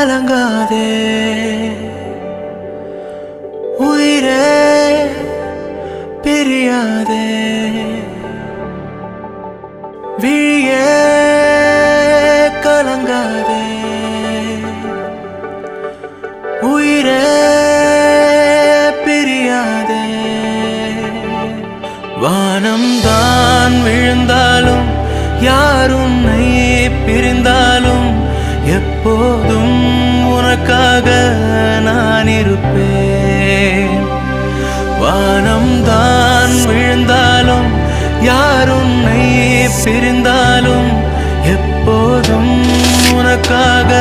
கலங்காதே உயிரே பிரியாதே விழியே கலங்காதே உயிரே பிரியாதே வானம் தான் விழுந்தாலும் யார் உன்னை பிரிந்தாலும் எப்போதும் உனக்காக நான் இருப்பேன் வானம் தான் விழுந்தாலும் யார் உன்னை பிரிந்தாலும் எப்போதும் உனக்காக